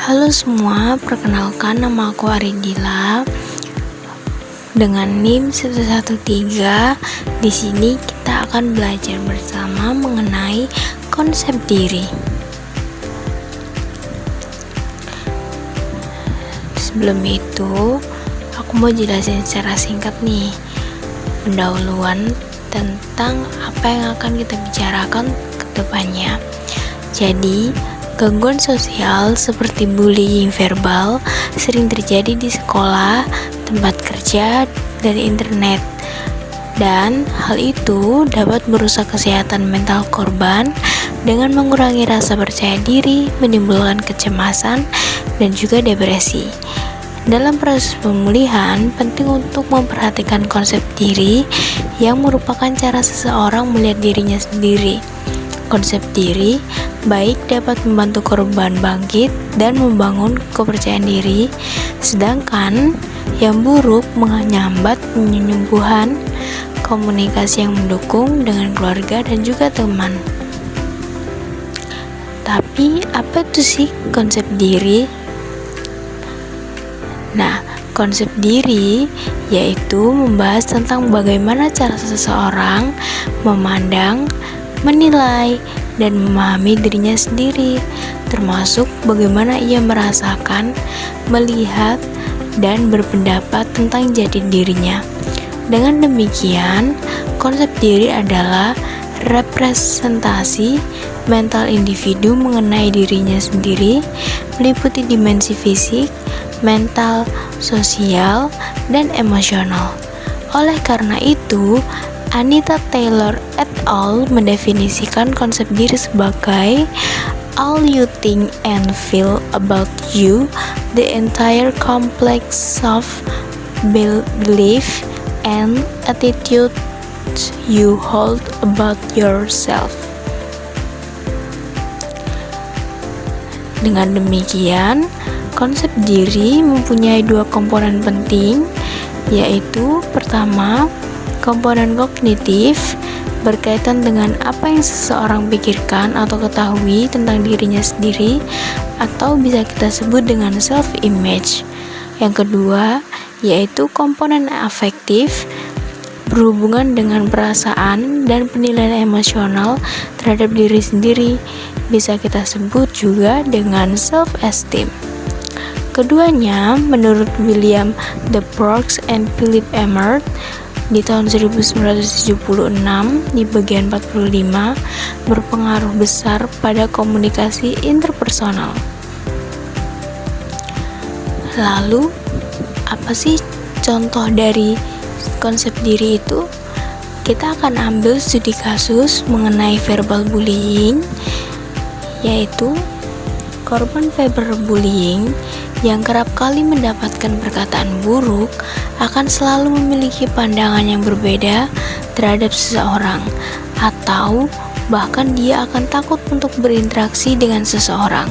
Halo semua, perkenalkan nama aku Aridila dengan NIM 113. Di sini kita akan belajar bersama mengenai konsep diri. Sebelum itu, aku mau jelasin secara singkat nih, pendahuluan tentang apa yang akan kita bicarakan ke depannya. Jadi, gangguan sosial seperti bullying verbal sering terjadi di sekolah, tempat kerja, dan internet. Dan hal itu dapat merusak kesehatan mental korban dengan mengurangi rasa percaya diri, menimbulkan kecemasan, dan juga depresi. Dalam proses pemulihan, penting untuk memperhatikan konsep diri yang merupakan cara seseorang melihat dirinya sendiri. Konsep diri baik dapat membantu korban bangkit dan membangun kepercayaan diri, sedangkan yang buruk menyambat penyembuhan, komunikasi yang mendukung dengan keluarga dan juga teman. Tapi apa itu sih konsep diri? Nah, konsep diri yaitu membahas tentang bagaimana cara seseorang memandang, menilai, dan memahami dirinya sendiri, termasuk bagaimana ia merasakan, melihat, dan berpendapat tentang jati dirinya. Dengan demikian, konsep diri adalah representasi mental individu mengenai dirinya sendiri, meliputi dimensi fisik, mental, sosial, dan emosional. Oleh karena itu, Anita Taylor et al. Mendefinisikan konsep diri sebagai all you think and feel about you, the entire complex of belief and attitudes you hold about yourself. Dengan demikian, konsep diri mempunyai dua komponen penting, yaitu pertama, komponen kognitif berkaitan dengan apa yang seseorang pikirkan atau ketahui tentang dirinya sendiri, atau bisa kita sebut dengan self-image. Yang kedua, yaitu komponen afektif berhubungan dengan perasaan dan penilaian emosional terhadap diri sendiri, bisa kita sebut juga dengan self-esteem. Keduanya, menurut William D. Brooks and Philip Emery di tahun 1976 di bagian 45, berpengaruh besar pada komunikasi interpersonal. Lalu, apa sih contoh dari konsep diri itu? Kita akan ambil studi kasus mengenai verbal bullying, yaitu korban verbal bullying yang kerap kali mendapatkan perkataan buruk akan selalu memiliki pandangan yang berbeda terhadap seseorang, atau bahkan dia akan takut untuk berinteraksi dengan seseorang.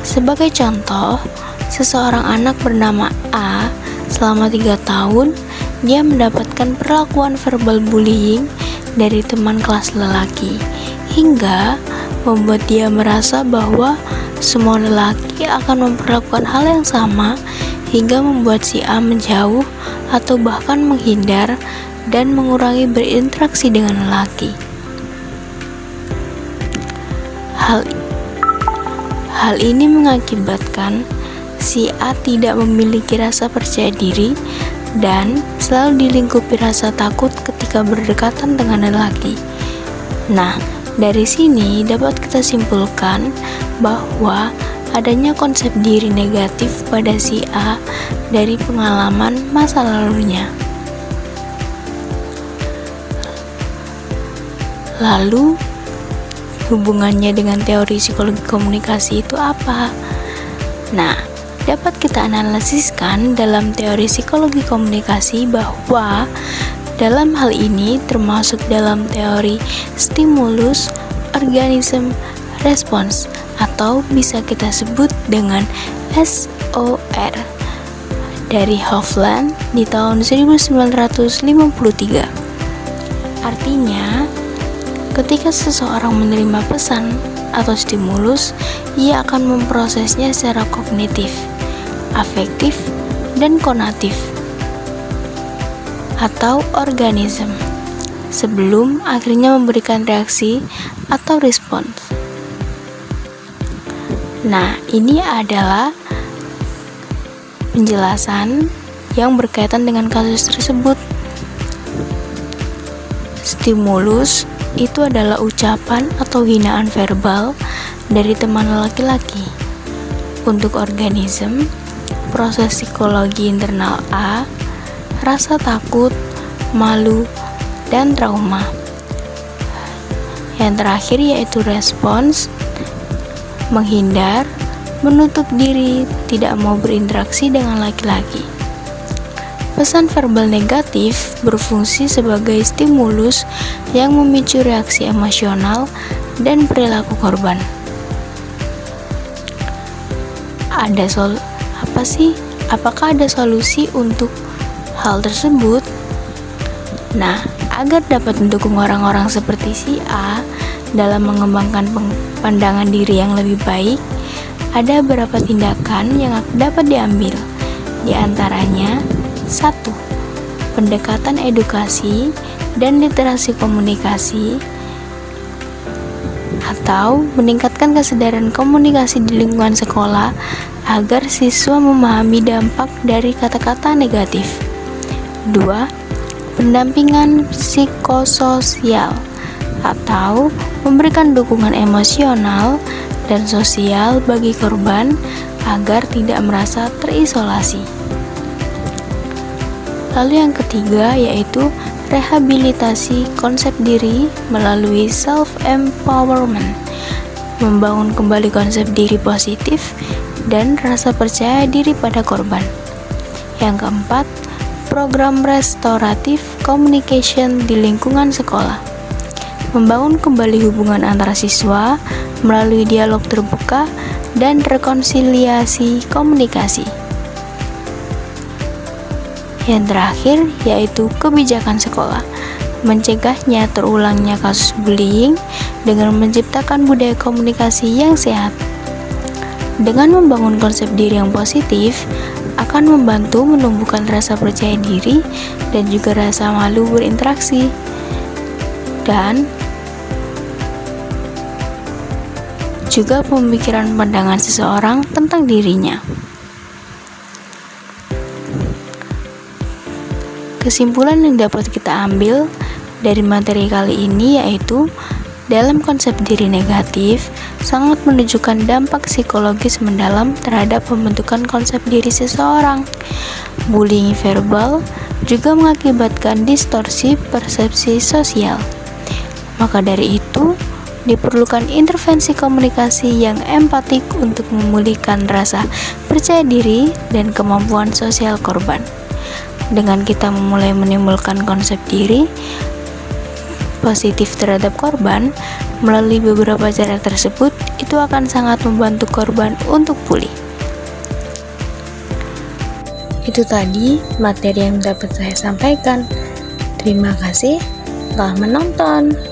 Sebagai contoh, seseorang anak bernama A selama 3 tahun dia mendapatkan perlakuan verbal bullying dari teman kelas lelaki, hingga membuat dia merasa bahwa semua lelaki akan memperlakukan hal yang sama, hingga membuat si A menjauh atau bahkan menghindar dan mengurangi berinteraksi dengan lelaki. Hal ini mengakibatkan si A tidak memiliki rasa percaya diri dan selalu dilingkupi rasa takut ketika berdekatan dengan lelaki. Nah, dari sini dapat kita simpulkan bahwa adanya konsep diri negatif pada si A dari pengalaman masa lalunya. Lalu, hubungannya dengan teori psikologi komunikasi itu apa? Nah, dapat kita analisiskan dalam teori psikologi komunikasi bahwa dalam hal ini termasuk dalam teori stimulus organism response, atau bisa kita sebut dengan SOR dari Hofland di tahun 1953. Artinya, ketika seseorang menerima pesan atau stimulus, ia akan memprosesnya secara kognitif, afektif, dan konatif atau organisme sebelum akhirnya memberikan reaksi atau respons. Nah, ini adalah penjelasan yang berkaitan dengan kasus tersebut. Stimulus itu adalah ucapan atau hinaan verbal dari teman laki-laki. Untuk organisme, proses psikologi internal A, rasa takut, malu, dan trauma. Yang terakhir yaitu respons, menghindar, menutup diri, tidak mau berinteraksi dengan laki-laki. Pesan verbal negatif berfungsi sebagai stimulus yang memicu reaksi emosional dan perilaku korban. Apakah ada solusi untuk hal tersebut? Nah, agar dapat mendukung orang-orang seperti si A dalam mengembangkan pandangan diri yang lebih baik, ada beberapa tindakan yang dapat diambil. Di antaranya, 1. Pendekatan edukasi dan literasi komunikasi atau meningkatkan kesadaran komunikasi di lingkungan sekolah agar siswa memahami dampak dari kata-kata negatif. 2. Pendampingan psikososial atau memberikan dukungan emosional dan sosial bagi korban agar tidak merasa terisolasi. Lalu yang ketiga yaitu rehabilitasi konsep diri melalui self-empowerment, membangun kembali konsep diri positif dan rasa percaya diri pada korban. Yang keempat, program restoratif communication di lingkungan sekolah, membangun kembali hubungan antara siswa melalui dialog terbuka dan rekonsiliasi komunikasi. Yang terakhir yaitu kebijakan sekolah, mencegahnya terulangnya kasus bullying dengan menciptakan budaya komunikasi yang sehat. Dengan membangun konsep diri yang positif, akan membantu menumbuhkan rasa percaya diri dan juga rasa malu berinteraksi. Dan juga pemikiran pandangan seseorang tentang dirinya. Kesimpulan yang dapat kita ambil dari materi kali ini yaitu dalam konsep diri negatif sangat menunjukkan dampak psikologis mendalam terhadap pembentukan konsep diri seseorang. Bullying verbal juga mengakibatkan distorsi persepsi sosial. Maka dari itu, diperlukan intervensi komunikasi yang empatik untuk memulihkan rasa percaya diri dan kemampuan sosial korban. Dengan kita memulai menimbulkan konsep diri positif terhadap korban melalui beberapa cara tersebut, itu akan sangat membantu korban untuk pulih. Itu tadi materi yang dapat saya sampaikan. Terima kasih telah menonton.